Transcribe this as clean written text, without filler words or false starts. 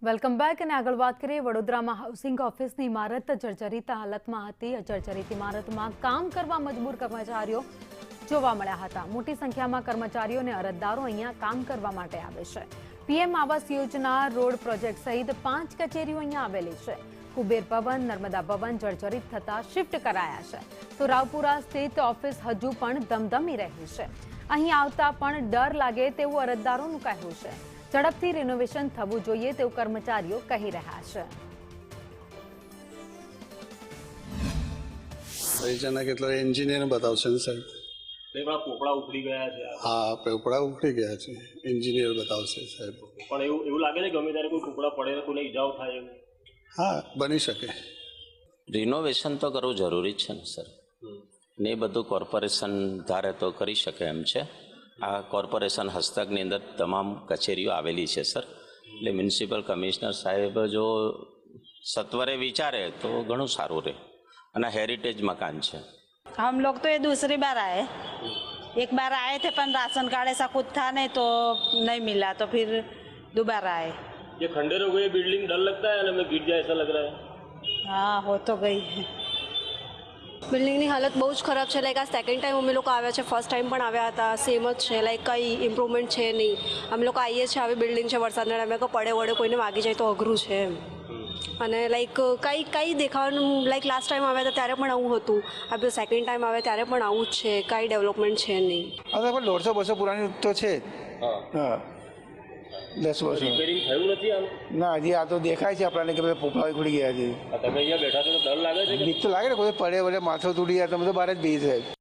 Welcome back અને આગળ વાત કરીએ વડોદરામાં હાઉસિંગ ઓફિસની ઇમારત જર્જરિત હાલતમાં હતી। જર્જરિત ઇમારતમાં કામ કરવા મજબૂર કર્મચારીઓ જોવા મળ્યા હતા। મોટી સંખ્યામાં કર્મચારીઓ અને અરજદારો અહીંયા કામ કરવા માટે આવે છે। PM Awas Yojana road project સહિત 5 કચેરીઓ અહીંયા આવેલી છે। કુબેર ભવન, નર્મદા ભવન જર્જરિત થતા શિફ્ટ કરાયા છે, તો રાવપુરા સ્થિત ઓફિસ હજુ પણ ધમધમી રહી છે। અહીં આવતા પણ ડર લાગે તેવું અરજદારોનું કહેવું છે। ઝડપથી રિનોવેશન થવું જોઈએ તેવું કર્મચારીઓ કહી રહ્યા છે। પૈસાના કેટલા એન્જિનિયર બતાવશે ને સાહેબ? પોપડા ઉખડી ગયા છે। હા, પોપડા ઉખડી ગયા છે, એન્જિનિયર બતાવશે સાહેબ। પણ એવું લાગે છે ગમે ત્યારે કોઈ પોપડા પડે, કોઈને ઈજાઓ થાય એવું? હા, બની શકે। રિનોવેશન તો કરવું જરૂરી છે ને સર, ને એ બધું કોર્પોરેશન ધારે તો કરી શકે એમ છે। આ કોર્પોરેશન હસ્તકની અંદર તમામ કચેરીઓ આવેલી છે સર, એટલે મ્યુનિસિપલ કમિશનર સાહેબ જો સત્વરે વિચારે તો ઘણું સારું રહે। અને હેરિટેજ મકાન છે। हम लोग तो ये दूसरी बार आए, एक बार आए थे पर राशन कार्ड ऐसा कुछ था नहीं तो नहीं मिला, तो फिर दोबारा आए। ये खंडेर हो गई बिल्डिंग, डर लगता है ना, हमें गिर जाए ऐसा लग रहा है। हाँ, हो तो गई। બિલ્ડિંગની હાલત બહુ જ ખરાબ છે। લાઈક આ સેકન્ડ ટાઈમ અમે લોકો આવ્યા છે, ફર્સ્ટ ટાઈમ પણ આવ્યા હતા, સેમ જ છે। લાઈક કંઈ ઇમ્પ્રુવમેન્ટ છે નહીં। અમે લોકો આવીએ છીએ, આવી બિલ્ડિંગ છે વરસાદના ટાઈમે કે પડે વડે કોઈને વાગી જાય તો અઘરું છે એમ। અને લાઈક કંઈ દેખાવાનું, લાઈક લાસ્ટ ટાઈમ આવ્યા હતા ત્યારે પણ આવું હતું, આ સેકન્ડ ટાઈમ આવ્યા ત્યારે પણ આવું જ છે, કાંઈ ડેવલપમેન્ટ છે નહીં। હવે પણ 150-200 પુરાની તો છે જ। હા, 10 વર્ષ રિપેરિંગ થયું નથી આમ? ના, હજી આ તો દેખાય છે આપણને કે બધા પોપડા ખુલી ગયા છે। તમે અહીંયા બેઠા છો તો ડર લાગે છે? બીક તો લાગે ને, કોઈ પડે વડે માથું તૂટી જાય તો બધું બહાર જ બેસી જાય।